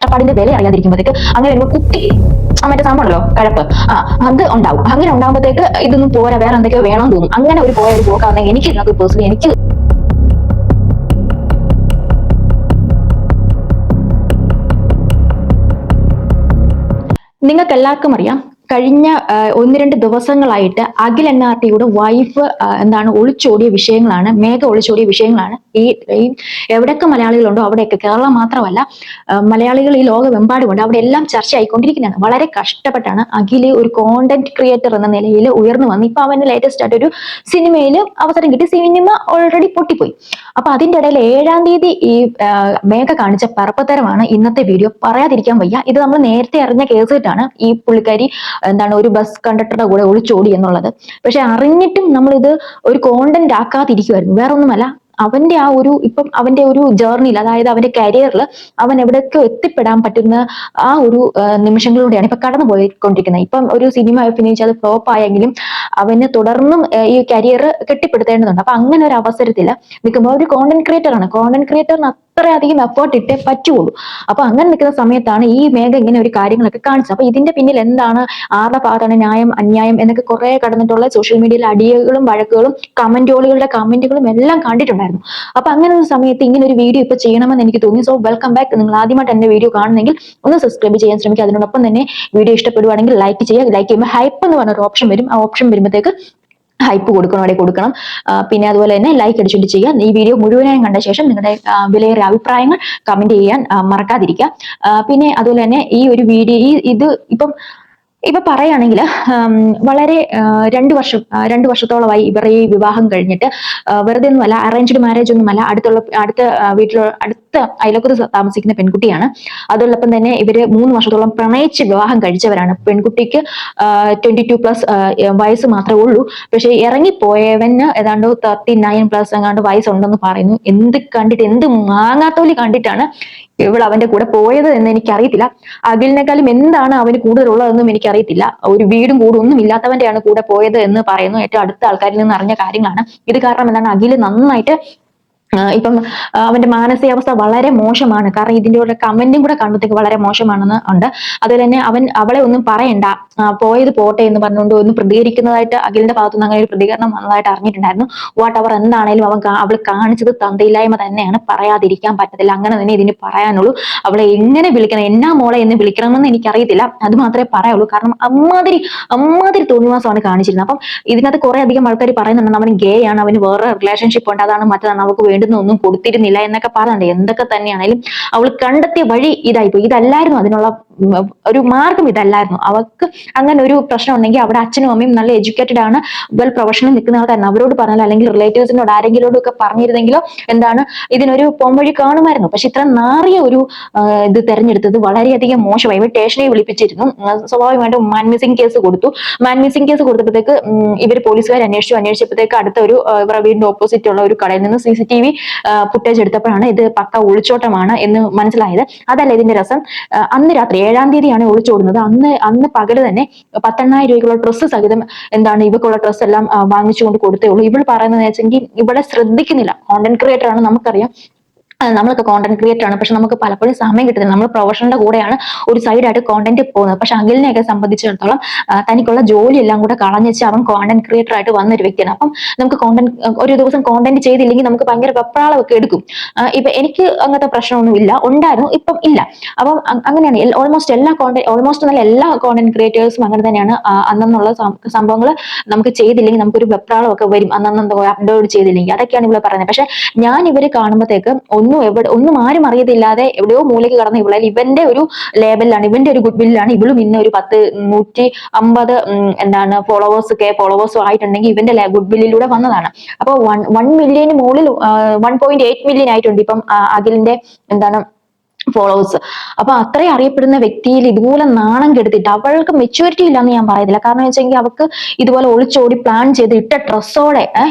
കഷ്ടപ്പാടിന്റെ വില അറിയാതിരിക്കുമ്പോഴത്തേക്ക് അങ്ങനെ ഒരു കുത്തി മറ്റേ സംഭവമല്ലോ കഴപ്പ് അത് ഉണ്ടാവും. അങ്ങനെ ഉണ്ടാകുമ്പോഴത്തേക്ക് ഇതൊന്നും പോരാ, വേറെ എന്തൊക്കെയോ വേണമെന്ന് തോന്നും. അങ്ങനെ ഒരു പോയ ഒരു പോക്കാണെങ്കിൽ എനിക്ക് ഇതിനകത്ത് പേഴ്സണലി എനിക്ക് നിങ്ങൾക്ക് എല്ലാവർക്കും അറിയാം, കഴിഞ്ഞ 1-2 ദിവസങ്ങളായിട്ട് അഖിൽ NRTയുടെ വൈഫ് ഒളിച്ചോടിയ വിഷയങ്ങളാണ്, മേഘ ഒളിച്ചോടിയ വിഷയങ്ങളാണ്. ഈ എവിടെയൊക്കെ മലയാളികളുണ്ടോ അവിടെയൊക്കെ, കേരളം മാത്രമല്ല മലയാളികൾ ഈ ലോകമെമ്പാടുമുണ്ട്, അവിടെ എല്ലാം ചർച്ച ആയിക്കൊണ്ടിരിക്കുന്നതാണ്. വളരെ കഷ്ടപ്പെട്ടാണ് അഖില് ഒരു കോണ്ടന്റ് ക്രിയേറ്റർ എന്ന നിലയിൽ ഉയർന്നു വന്ന് ഇപ്പൊ അവന് ലേറ്റസ്റ്റ് ആയിട്ട് ഒരു സിനിമയിൽ അവസരം കിട്ടി. സിനിമ ഓൾറെഡി പൊട്ടിപ്പോയി. അപ്പൊ അതിന്റെ ഇടയിൽ 7-ാം തീയതി ഈ മേഘ കാണിച്ച പറപ്പത്തരമാണ് ഇന്നത്തെ വീഡിയോ. പറയാതിരിക്കാൻ വയ്യ. ഇത് നമ്മൾ നേരത്തെ അറിഞ്ഞ കേസ് കിട്ടാണ്. ഈ പുള്ളിക്കാരി ഒരു ബസ് കണ്ടക്ടറുടെ കൂടെ ഒളിച്ചോടി എന്നുള്ളത്. പക്ഷെ അറിഞ്ഞിട്ടും നമ്മൾ ഇത് ഒരു കോണ്ടന്റ് ആക്കാതിരിക്കുമായിരുന്നു. വേറൊന്നുമല്ല, അവന്റെ അവന്റെ ഒരു ജേർണിയിൽ, അതായത് അവന്റെ കരിയറിൽ അവൻ എവിടെയൊക്കെ എത്തിപ്പെടാൻ പറ്റുന്ന ആ ഒരു നിമിഷങ്ങളിലൂടെയാണ് ഇപ്പൊ കടന്നു പോയിക്കൊണ്ടിരിക്കുന്നത്. ഇപ്പം ഒരു സിനിമ അഭിനയിച്ച് അത് ഫ്ലോപ്പ് ആയെങ്കിലും അവന് തുടർന്നും ഈ കരിയർ കെട്ടിപ്പടുത്തേണ്ടതുണ്ട്. അപ്പൊ അങ്ങനെ ഒരു അവസരത്തിൽ നിൽക്കുമ്പോൾ ഒരു കോണ്ടന്റ് ക്രിയേറ്റർ ആണ്. കോണ്ടന്റ് ക്രിയേറ്ററിന് അത്രയധികം എഫേർട്ട് ഇട്ടേ പറ്റുള്ളൂ. അപ്പൊ അങ്ങനെ നിൽക്കുന്ന സമയത്താണ് ഈ മേഘ ഇങ്ങനെ ഒരു കാര്യങ്ങളൊക്കെ കാണിച്ചത്. അപ്പൊ ഇതിന്റെ പിന്നിൽ എന്താണ്, ആരുടെ ഭാഗത്താണ് ന്യായം അന്യായം എന്നൊക്കെ കുറെ കടന്നിട്ടുള്ള സോഷ്യൽ മീഡിയയിൽ അടികളും വഴക്കുകളും കമന്റുകളുടെ കമന്റുകളും എല്ലാം കണ്ടിട്ടുണ്ടായിരുന്നു. അപ്പൊ അങ്ങനെ ഒരു സമയത്ത് ഇങ്ങനെ ഒരു വീഡിയോ ഇപ്പൊ ചെയ്യണമെന്ന് എനിക്ക് തോന്നി. So welcome back. നിങ്ങൾ ആദ്യമായിട്ട് എന്റെ വീഡിയോ കാണുന്നെങ്കിൽ ഒന്ന് സബ്സ്ക്രൈബ് ചെയ്യാൻ ശ്രമിക്കുക. അതിനോടൊപ്പം തന്നെ വീഡിയോ ഇഷ്ടപ്പെടുവാണെങ്കിൽ ലൈക്ക് ചെയ്യുക. ലൈക്ക് ചെയ്യുമ്പോൾ ഹൈപ്പ് എന്ന് പറഞ്ഞ ഒരു ഓപ്ഷൻ വരും. ആ ഓപ്ഷൻ വരുമ്പോഴത്തേക്ക് ഹൈപ്പ് കൊടുക്കണം. പിന്നെ അതുപോലെ തന്നെ ലൈക്ക് അടിച്ചുകൊണ്ട് ചെയ്യുക. ഈ വീഡിയോ മുഴുവനായും കണ്ട ശേഷം നിങ്ങളുടെ വിലയേറിയ അഭിപ്രായങ്ങൾ കമന്റ് ചെയ്യാൻ മറക്കാതിരിക്കുക. പിന്നെ അതുപോലെ തന്നെ ഈ ഒരു വീഡിയോ ഇത് ഇപ്പൊ പറയുകയാണെങ്കിൽ വളരെ 2 വർഷത്തോളമായി ഇവരുടെ ഈ വിവാഹം കഴിഞ്ഞിട്ട്. വെറുതെ ഒന്നുമല്ല, അറേഞ്ച്ഡ് മാരേജ് ഒന്നുമല്ല. അടുത്ത അയൽവക്കത്ത് താമസിക്കുന്ന പെൺകുട്ടിയാണ്. അതോടൊപ്പം തന്നെ ഇവര് 3 വർഷത്തോളം പ്രണയിച്ച് വിവാഹം കഴിച്ചവരാണ്. പെൺകുട്ടിക്ക് 22+ വയസ്സ് മാത്രമേ ഉള്ളൂ. പക്ഷെ ഇറങ്ങിപ്പോയവന് ഏതാണ്ട് 39+ എങ്ങാണ്ട് വയസ്സുണ്ടെന്ന് പറയുന്നു. എന്ത് മാങ്ങാത്തോലി കണ്ടിട്ടാണ് ഇവൾ അവന്റെ കൂടെ പോയത് എന്ന് എനിക്കറിയത്തില്ല. അഖിലിനെക്കാളും എന്താണ് അവന് കൂടുതലുള്ളതെന്നും എനിക്കറിയത്തില്ല. ഒരു വീടും കൂടും ഒന്നും ഇല്ലാത്തവന്റെയാണ് കൂടെ പോയത് എന്ന് പറയുന്നു. ഏറ്റവും അടുത്ത ആൾക്കാരിൽ നിന്ന് അറിഞ്ഞ കാര്യങ്ങളാണ്. ഇത് കാരണം എന്താണ്, അഖില് നന്നായിട്ട് ഇപ്പം അവന്റെ മാനസികാവസ്ഥ വളരെ മോശമാണ്. കാരണം ഇതിന്റെ കൂടെ കമന്റും കൂടെ കാണുമ്പോഴത്തേക്ക് വളരെ മോശമാണെന്ന് ഉണ്ട്. അതുപോലെ തന്നെ അവളെ ഒന്നും പറയണ്ട, പോയത് പോട്ടെ എന്ന് പറഞ്ഞുകൊണ്ട് ഒന്ന് പ്രതികരിക്കുന്നതായിട്ട് അഖിലിന്റെ ഭാഗത്തുനിന്ന് അങ്ങനെ ഒരു പ്രതികരണം വന്നതായിട്ട് അറിഞ്ഞിട്ടുണ്ടായിരുന്നു. വാട്ട് എന്താണേലും അവൾ കാണിച്ചത് തന്തയില്ലായ്മ തന്നെയാണ്. പറയാതിരിക്കാൻ പറ്റത്തില്ല. അങ്ങനെ തന്നെ ഇതിന് പറയാനുള്ളൂ. അവളെ എങ്ങനെ വിളിക്കണം, എന്നാ മോളെ എന്ന് വിളിക്കണമെന്ന് എനിക്കറിയത്തില്ല. അത് മാത്രമേ പറയുള്ളൂ. കാരണം അമ്മാതിരി തോന്നിവാസമാണ് കാണിച്ചിരുന്നത്. അപ്പം ഇതിനകത്ത് കുറെ അധികം ആൾക്കാർ പറയുന്നുണ്ട് അവന് ഗേ ആണ്, അവന് വേറെ റിലേഷൻഷിപ്പ് ഉണ്ട്, അതാണ് മറ്റതാണ്, അവൾക്ക് ഒന്നും കൊടുത്തിരുന്നില്ല എന്നൊക്കെ പറയുന്നുണ്ട്. എന്തൊക്കെ തന്നെയാണെങ്കിലും അവൾ കണ്ടെത്തിയ വഴി ഇതായിപ്പോയി. ഇതല്ലായിരുന്നു അതിനുള്ള ഒരു മാർഗം, ഇതല്ലായിരുന്നു. അവർക്ക് അങ്ങനെ ഒരു പ്രശ്നം ഉണ്ടെങ്കിൽ അവിടെ അച്ഛനും അമ്മയും നല്ല എഡ്യൂക്കേറ്റഡ് ആണ്, വെൽ പ്രൊഫഷണൽ നിൽക്കുന്ന ആൾക്കാരാണ്. അവരോട് പറഞ്ഞാൽ അല്ലെങ്കിൽ റിലേറ്റീവ്സിനോട് ആരെങ്കിലോടും ഒക്കെ പറഞ്ഞിരുന്നെങ്കിലോ ഇതിനൊരു പോംവഴി കാണുമായിരുന്നു. പക്ഷെ ഇത്ര നാറിയ ഒരു ഇത് തെരഞ്ഞെടുത്തത് വളരെയധികം മോശമായി. ഇവർ സ്റ്റേഷനെ വിളിപ്പിച്ചിരുന്നു. സ്വാഭാവികമായിട്ടും മാൻ മിസ്സിംഗ് കേസ് കൊടുത്തു. മാൻ മിസ്സിംഗ് കേസ് കൊടുത്തപ്പോഴത്തേക്ക് ഇവർ പോലീസുകാർ അന്വേഷിച്ചപ്പോഴത്തേക്ക് അടുത്ത ഒരു ഇവരുടെ വീടിന്റെ ഓപ്പോസിറ്റ് ഉള്ള ഒരു കടയിൽ നിന്ന് CCTV ഫുട്ടേജ് എടുത്തപ്പോഴാണ് ഇത് പക്ക ഒളിച്ചോട്ടമാണ് എന്ന് മനസ്സിലായത്. അതല്ല ഇതിന്റെ രസം, അന്ന് രാത്രി 7-ാം തീയതിയാണ് ഒളിച്ചോടുന്നത്. അന്ന് പകല് തന്നെ 10,000 രൂപയ്ക്കുള്ള ഡ്രസ്സ് സഹിതം ഇവക്കുള്ള ഡ്രസ്സ് എല്ലാം വാങ്ങിച്ചുകൊണ്ട് കൊടുത്തേ ഉള്ളൂ. ഇവൾ പറയുന്നത് വെച്ചെങ്കിൽ ഇവിടെ ശ്രദ്ധിക്കുന്നില്ല. കോണ്ടന്റ് ക്രിയേറ്റർ ആണ്, നമുക്കറിയാം. നമ്മളൊക്കെ കോണ്ടന്റ് ക്രിയേറ്റർ ആണ്. പക്ഷെ നമുക്ക് പലപ്പോഴും സമയം കിട്ടുന്നില്ല. നമ്മൾ പ്രൊഫഷണലിന്റെ കൂടെയാണ് ഒരു സൈഡായിട്ട് കോണ്ടന്റ് പോകുന്നത്. പക്ഷെ അഖിലിനെയൊക്കെ സംബന്ധിച്ചിടത്തോളം തനിക്കുള്ള ജോലി എല്ലാം കൂടെ കളഞ്ഞിച്ച് അവൻ കോണ്ടന്റ് ക്രിയേറ്റർ ആയിട്ട് വന്നൊരു വ്യക്തിയാണ്. അപ്പം നമുക്ക് ഒരു ദിവസം കോണ്ടന്റ് ചെയ്തില്ലെങ്കിൽ നമുക്ക് ഭയങ്കര വെപ്രാളമൊക്കെ എടുക്കും. ഇപ്പൊ എനിക്ക് അങ്ങനത്തെ പ്രശ്നമൊന്നും ഉണ്ടായിരുന്നു, ഇപ്പം ഇല്ല. അപ്പം അങ്ങനെയാണ് ഓൾമോസ്റ്റ് എല്ലാ കോണ്ടന്റ് ക്രിയേറ്റേഴ്സും അങ്ങനെ തന്നെയാണ്. അന്നുള്ള സംഭവങ്ങൾ നമുക്ക് ചെയ്തില്ലെങ്കിൽ നമുക്കൊരു വെപ്രാളമൊക്കെ വരും. അന്നെന്തോ അപ്ലോഡ് ചെയ്തില്ലെങ്കിൽ, അതൊക്കെയാണ് ഇവിടെ പറയുന്നത്. പക്ഷെ ഞാൻ ഇവര് കാണുമ്പോഴത്തേക്ക് ഒന്നും ആരും അറിയത്തില്ലാതെ എവിടെയോ മൂലയ്ക്ക് കടന്ന ഇവന്റെ ഒരു ലേബലിലാണ്, ഇവന്റെ ഒരു ഗുഡ് വില്ലാണ് ഇവളും ഇന്ന് ഒരു 150 ഫോളോവേഴ്സും ആയിട്ടുണ്ടെങ്കിൽ ഇവന്റെ ഗുഡ് വില്ലിലൂടെ വന്നതാണ്. അപ്പൊ 1 മില്യന് മുകളിൽ 1.8 മില്യൺ ആയിട്ടുണ്ട് ഇപ്പം അഖിലിന്റെ ഫോളോവേഴ്സ്. അപ്പൊ അത്രയും അറിയപ്പെടുന്ന വ്യക്തിയിൽ ഇതുപോലെ നാണം കെടുത്തിട്ട്, അവൾക്ക് മെച്യൂരിറ്റി ഇല്ലാന്ന് ഞാൻ പറയത്തില്ല. കാരണം വെച്ചെങ്കിൽ അവൾക്ക് ഇതുപോലെ ഒളിച്ചോടി പ്ലാൻ ചെയ്ത് ഇട്ട ഡ്രസ്സോടെ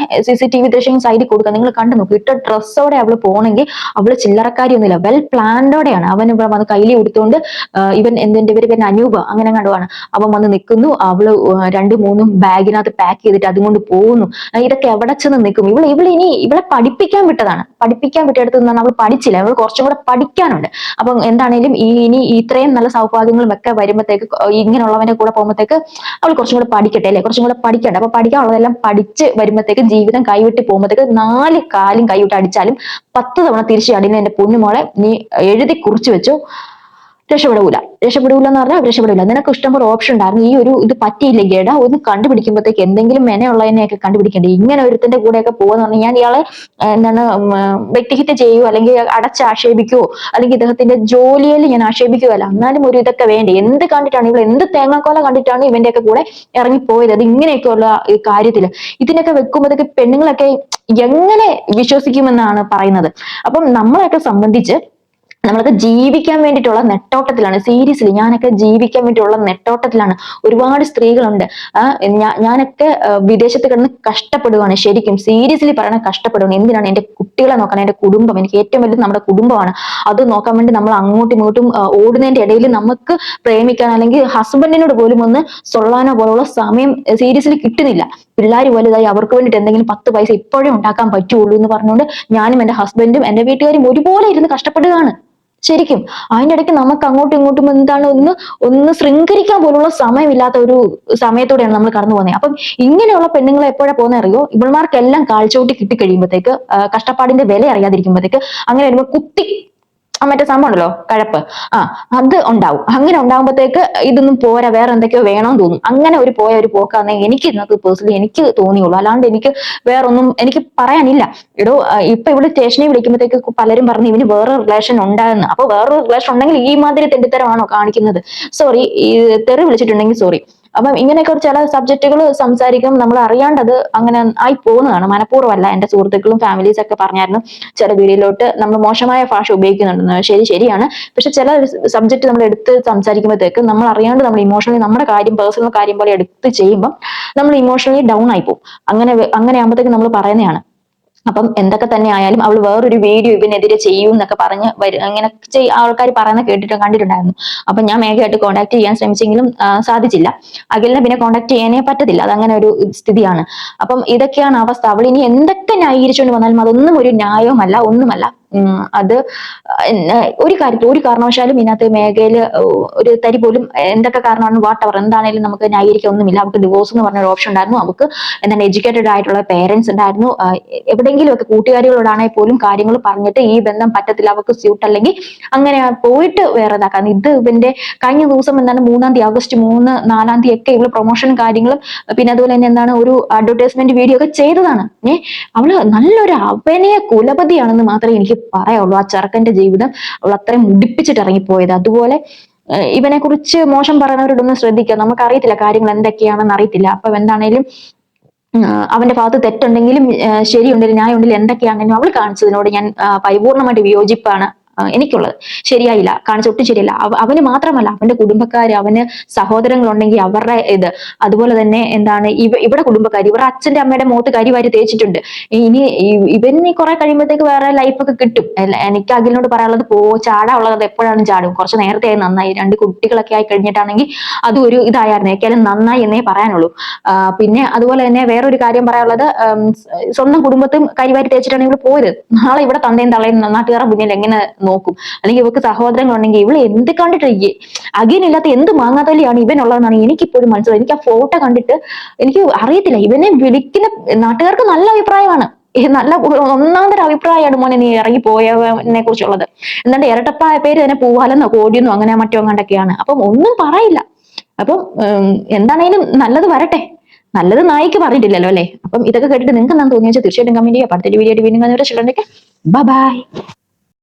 CCTV ദൃശ്യം സൈഡിൽ കൊടുക്കുക, നിങ്ങൾ കണ്ടു നോക്കും. ഇട്ട ഡ്രസ്സോടെ അവള് പോണെങ്കിൽ അവള് ചില്ലറക്കാരിയൊന്നുമില്ല, വെൽ പ്ലാൻഡോടെയാണ്. അവൻ ഇവിടെ വന്ന് കയ്യിൽ കൊടുത്തുകൊണ്ട് ഇവര് അനൂപ് അങ്ങനെ കണ്ടുവാണ്. അവൻ വന്ന് നിൽക്കുന്നു, അവള് 2-3 ബാഗിനകത്ത് പാക്ക് ചെയ്തിട്ട് അതുകൊണ്ട് പോകുന്നു. ഇതൊക്കെ എവിടെ ചെന്ന് നിൽക്കും? ഇവളെ പഠിപ്പിക്കാൻ വിട്ടതാണ്. പഠിപ്പിക്കാൻ വിട്ടെടുത്ത് നിന്നാണ് അവൾ പഠിച്ചില്ല. അവൾ കുറച്ചും കൂടെ പഠിക്കാനുണ്ട്. അപ്പം എന്താണേലും ഇനി ഇത്രയും നല്ല സൗഭാഗ്യങ്ങളും ഒക്കെ വരുമ്പോഴത്തേക്ക് ഇങ്ങനെയുള്ളവന്റെ കൂടെ പോകുമ്പോഴത്തേക്ക് അവൾ കുറച്ചും കൂടെ പഠിക്കട്ടെ അല്ലെ, കുറച്ചും കൂടെ പഠിക്കട്ടെ. അപ്പൊ പഠിക്കാനുള്ളതെല്ലാം പഠിച്ച് വരുമ്പോഴത്തേക്ക് ജീവിതം കൈവിട്ട് പോകുമ്പോഴത്തേക്ക് 4 കാലും കൈവിട്ട് അടിച്ചാലും 10 തവണ തിരിച്ചു അടിക്കുന്ന എന്റെ പൊന്നുമോളെ നീ എഴുതി കുറിച്ചു വെച്ചു, രക്ഷപ്പെടൂല എന്ന് പറഞ്ഞാൽ രക്ഷപ്പെടില്ല. നിനക്ക് ഇഷ്ടംപോലെ ഓപ്ഷൻ ഉണ്ടായിരുന്നു. ഈ ഒരു ഇത് പറ്റിയില്ലെങ്കിൽ എടാ ഒന്ന് കണ്ടുപിടിക്കുമ്പോഴത്തേക്ക് എന്തെങ്കിലും മെനയുള്ളതിനെയൊക്കെ കണ്ടുപിടിക്കേണ്ടത്. ഇങ്ങനെ ഒരുത്തിന്റെ കൂടെയൊക്കെ പോകുന്ന പറഞ്ഞാൽ ഞാൻ ഇയാളെ എന്താണ് വ്യക്തിഹത്യ ചെയ്യുവോ അല്ലെങ്കിൽ അടച്ചാക്ഷേപിക്കുവോ അല്ലെങ്കിൽ ഇദ്ദേഹത്തിന്റെ ജോലിയിൽ ഞാൻ ആക്ഷേപിക്കുകയല്ല, എന്നാലും ഒരു ഇതൊക്കെ വേണ്ടേ. എന്ത് കണ്ടിട്ടാണ് ഇവൾ, എന്ത് തേങ്ങാക്കോല കണ്ടിട്ടാണ് ഇവന്റെയൊക്കെ കൂടെ ഇറങ്ങിപ്പോയത്? അത് ഇങ്ങനെയൊക്കെയുള്ള കാര്യത്തില് ഇതിനൊക്കെ വെക്കുമ്പോഴത്തേക്ക് പെണ്ണുങ്ങളൊക്കെ എങ്ങനെ വിശ്വസിക്കുമെന്നാണ് പറയുന്നത്. അപ്പം നമ്മളെയൊക്കെ സംബന്ധിച്ച് നമ്മളൊക്കെ ജീവിക്കാൻ വേണ്ടിയിട്ടുള്ള നെട്ടോട്ടത്തിലാണ്. സീരിയസ്ലി ഞാനൊക്കെ ജീവിക്കാൻ വേണ്ടിയിട്ടുള്ള നെട്ടോട്ടത്തിലാണ്. ഒരുപാട് സ്ത്രീകളുണ്ട്. ഞാനൊക്കെ വിദേശത്ത് കിടന്ന് കഷ്ടപ്പെടുവാണ്. ശരിക്കും സീരിയസ്ലി പറയണ കഷ്ടപ്പെടുവാണ്. എന്തിനാണ്? എന്റെ കുട്ടികളെ നോക്കാൻ, എന്റെ കുടുംബം. എനിക്ക് ഏറ്റവും വലുത് നമ്മുടെ കുടുംബമാണ്. അത് നോക്കാൻ വേണ്ടി നമ്മൾ അങ്ങോട്ടും ഇങ്ങോട്ടും ഓടുന്നതിന്റെ ഇടയിൽ നമുക്ക് പ്രേമിക്കാൻ അല്ലെങ്കിൽ ഹസ്ബൻഡിനോട് പോലും ഒന്ന് സൊള്ളാനോ പോലുള്ള സമയം സീരിയസ്ലി കിട്ടുന്നില്ല. പിള്ളേർ വലുതായി അവർക്ക് വേണ്ടിയിട്ട് എന്തെങ്കിലും 10 പൈസ ഇപ്പോഴും ഉണ്ടാക്കാൻ പറ്റുള്ളൂ എന്ന് പറഞ്ഞുകൊണ്ട് ഞാനും എന്റെ ഹസ്ബൻഡും എന്റെ വീട്ടുകാരും ഒരുപോലെ ഇരുന്ന് കഷ്ടപ്പെടുകയാണ് ശരിക്കും. അതിന്റെ ഇടയ്ക്ക് നമുക്ക് അങ്ങോട്ടും ഇങ്ങോട്ടും എന്താണ് ഒന്ന് ശൃംഖരിക്കാൻ പോലുള്ള സമയമില്ലാത്ത ഒരു സമയത്തോടെയാണ് നമ്മൾ കടന്നു പോകുന്നത്. അപ്പം ഇങ്ങനെയുള്ള പെണ്ണുങ്ങളെ എപ്പോഴാ പോകുന്നത് അറിയോ? ഇവൾമാർക്കെല്ലാം കാഴ്ചവൂട്ടി കിട്ടിക്കഴിയുമ്പോഴത്തേക്ക് കഷ്ടപ്പാടിന്റെ വില അറിയാതിരിക്കുമ്പോഴത്തേക്ക് അങ്ങനെ വരുമ്പോൾ കുത്തി മറ്റേ സംഭവം ഉണ്ടല്ലോ കഴപ്പ്, അത് ഉണ്ടാവും. അങ്ങനെ ഉണ്ടാകുമ്പോഴത്തേക്ക് ഇതൊന്നും പോരാ, വേറെ എന്തൊക്കെയോ വേണമെന്ന് തോന്നും. അങ്ങനെ ഒരു പോക്കാന്ന് എനിക്ക് ഇന്നത്തെ പേഴ്സണലി എനിക്ക് തോന്നിയുള്ളൂ. അല്ലാണ്ട് എനിക്ക് വേറൊന്നും എനിക്ക് പറയാനില്ല. ഇപ്പൊ ഇവിടെ സ്റ്റേഷനിൽ വിളിക്കുമ്പോഴത്തേക്ക് പലരും പറഞ്ഞു ഇവന് വേറൊരു റിലേഷൻ ഉണ്ടാകുന്നു. അപ്പൊ വേറൊരു റിലേഷൻ ഉണ്ടെങ്കിൽ ഈ മാതിരി തെണ്ടിത്തരമാണോ കാണിക്കുന്നത്? സോറി, ഈ തെറി വിളിച്ചിട്ടുണ്ടെങ്കിൽ സോറി. അപ്പം ഇങ്ങനെയൊക്കെ ചില സബ്ജക്റ്റുകൾ സംസാരിക്കും, നമ്മൾ അറിയാണ്ടത് അങ്ങനെ ആയി പോകുന്നതാണ്. മനഃപൂർവ്വമല്ല. എന്റെ സുഹൃത്തുക്കളും ഫാമിലീസ് ഒക്കെ പറഞ്ഞായിരുന്നു ചില വീഡിയോയിലോട്ട് നമ്മൾ മോശമായ ഭാഷ ഉപയോഗിക്കുന്നുണ്ടെന്ന്. ശരിയാണ്. പക്ഷെ ചില സബ്ജക്ട് നമ്മൾ എടുത്ത് സംസാരിക്കുമ്പോഴത്തേക്ക് നമ്മൾ അറിയാണ്ട് നമ്മൾ ഇമോഷണലി നമ്മുടെ കാര്യം പേഴ്സണൽ കാര്യം പോലെ എടുത്ത് ചെയ്യുമ്പോൾ നമ്മൾ ഇമോഷണലി ഡൗൺ ആയി പോകും. അങ്ങനെ ആകുമ്പോഴത്തേക്ക് നമ്മൾ പറയുന്നതാണ്. അപ്പം എന്തൊക്കെ തന്നെ ആയാലും അവൾ വേറൊരു വീഡിയോ ഇവനെതിരെ ചെയ്യൂ എന്നൊക്കെ പറഞ്ഞ് അങ്ങനെ ആൾക്കാർ പറയുന്ന കണ്ടിട്ടുണ്ടായിരുന്നു. അപ്പൊ ഞാൻ മേഘയായിട്ട് കോൺടാക്ട് ചെയ്യാൻ ശ്രമിച്ചെങ്കിലും സാധിച്ചില്ല. അഖിലിനെ പിന്നെ കോൺടാക്ട് ചെയ്യാനേ പറ്റത്തില്ല. അതങ്ങനെ ഒരു സ്ഥിതിയാണ്. അപ്പം ഇതൊക്കെയാണ് അവസ്ഥ. അവൾ ഇനി എന്തൊക്കെ ന്യായീകരിച്ചുകൊണ്ട് വന്നാലും അതൊന്നും ഒരു ന്യായവുമല്ല, ഒന്നുമല്ല. അത് ഒരു കാരണവശാലും ഇതിനകത്ത് മേഖലയില് ഒരു തരി പോലും എന്തൊക്കെ കാരണമാണ് വാട്ടവർ എന്താണേലും നമുക്ക് ന്യായീകരിക്കാൻ ഒന്നുമില്ല. അവർക്ക് ഡിവോഴ്സ് എന്ന് പറഞ്ഞ ഒരു ഓപ്ഷൻ ഉണ്ടായിരുന്നു. അവർക്ക് എന്താണ് എഡ്യൂക്കേറ്റഡ് ആയിട്ടുള്ള പേരൻസ് ഉണ്ടായിരുന്നു. എവിടെയെങ്കിലും ഒക്കെ കൂട്ടുകാരികളോടാണെങ്കിൽ പോലും കാര്യങ്ങൾ പറഞ്ഞിട്ട് ഈ ബന്ധം പറ്റത്തില്ല, അവർക്ക് സ്യൂട്ട് അല്ലെങ്കിൽ അങ്ങനെ പോയിട്ട് വേറെ ഇതാക്കാം. ഇത് ഇവന്റെ കഴിഞ്ഞ ദിവസം എന്താണ് 3-ാം തീയതി ഓഗസ്റ്റ് 3, 4-ാം തീയതി ഒക്കെ ഇവള് പ്രൊമോഷൻ കാര്യങ്ങളും പിന്നെ അതുപോലെ തന്നെ എന്താണ് ഒരു അഡ്വർടൈസ്മെന്റ് വീഡിയോ ഒക്കെ ചെയ്തതാണ്. അവള് നല്ലൊരു അഭിനയ കുലപതിയാണെന്ന് മാത്രമേ എനിക്ക് പറയാനുള്ളൂ. ആ ചെറുക്കന്റെ ജീവിതം അവൾ അത്രയും മുടിപ്പിച്ചിട്ട് ഇറങ്ങിപ്പോയത്. അതുപോലെ ഇവനെ കുറിച്ച് മോശം പറയുന്നവരോടൊന്നും ശ്രദ്ധിക്കുക. നമുക്കറിയത്തില്ല കാര്യങ്ങൾ എന്തൊക്കെയാണെന്ന് അറിയത്തില്ല. അപ്പൊ എന്താണേലും അവന്റെ ഭാഗത്ത് തെറ്റുണ്ടെങ്കിലും ശരിയുണ്ടെങ്കിലും ന്യായമുണ്ടെങ്കിലും എന്തൊക്കെയാണെങ്കിലും അവൾ കാണിച്ചതിനോട് ഞാൻ പരിപൂർണമായിട്ട് വിയോജിപ്പാണ് എനിക്കുള്ളത്. ശരിയായില്ല, കാണിച്ച ഒട്ടും ശരിയല്ല. അവന് മാത്രമല്ല അവന്റെ കുടുംബക്കാര്, അവന് സഹോദരങ്ങളുണ്ടെങ്കിൽ അവരുടെ ഇത്, അതുപോലെ തന്നെ എന്താണ് ഇവിടെ കുടുംബക്കാർ, ഇവരുടെ അച്ഛന്റെ അമ്മയുടെ മുഖത്ത് കരിവാരി തേച്ചിട്ടുണ്ട്. ഇനി ഇവന് കുറെ കഴിയുമ്പോഴത്തേക്ക് വേറെ ലൈഫൊക്കെ കിട്ടും. എനിക്ക് അഖിലിനോട് പറയാനുള്ളത് ചാടാനുള്ളത് എപ്പോഴാണ് ചാടും. കുറച്ച് നേരത്തെ നന്നായി. 2 കുട്ടികളൊക്കെ ആയി കഴിഞ്ഞിട്ടാണെങ്കിൽ അതും ഒരു ഇതായിരുന്നു. ഏക്കാലും നന്നായി എന്നേ പറയാനുള്ളൂ. പിന്നെ അതുപോലെ തന്നെ വേറൊരു കാര്യം പറയാനുള്ളത്, സ്വന്തം കുടുംബത്തും കരിവാരി തേച്ചിട്ടാണ് ഇവള് പോയത്. നാളെ ഇവിടെ തന്തയും തള്ളയും നാട്ടുകാരുടെ മുന്നിൽ എങ്ങനെ നോക്കും? അല്ലെങ്കിൽ ഇവർക്ക് സഹോദരങ്ങളുണ്ടെങ്കിൽ ഇവള് എന്ത് കണ്ടിട്ട് അഖിലില്ലാത്ത എന്ത് മാങ്ങാത്തലിയാണ് ഇവനുള്ളതെന്നാണ് എനിക്കിപ്പോഴും മനസ്സിലായത്. എനിക്ക് ആ ഫോട്ടോ കണ്ടിട്ട് എനിക്ക് അറിയത്തില്ല. ഇവനെ വിളിക്കുന്ന നാട്ടുകാർക്ക് നല്ല അഭിപ്രായമാണ്. നല്ല ഒന്നാന്തര അഭിപ്രായമാണ് മോനെ നീ ഇറങ്ങി പോയവനെ കുറിച്ചുള്ളത്. എന്നിട്ട് ഇരട്ടപ്പായ പേര് തന്നെ പൂവാലെന്നോ കോടിയെന്നോ അങ്ങനെ മറ്റോ കണ്ടൊക്കെയാണ്. അപ്പം ഒന്നും പറയില്ല. അപ്പം എന്താണേലും നല്ലത് വരട്ടെ. നല്ലത് നായിക്ക് പറഞ്ഞിട്ടില്ലല്ലോ അല്ലെ. അപ്പം ഇതൊക്കെ കേട്ടിട്ട് നിങ്ങൾക്ക് എന്താ തോന്നിയാൽ തീർച്ചയായിട്ടും കമന്റ് ചെയ്യുക. അടുത്തൊരു വീഡിയോ വീണ്ടും ബൈ.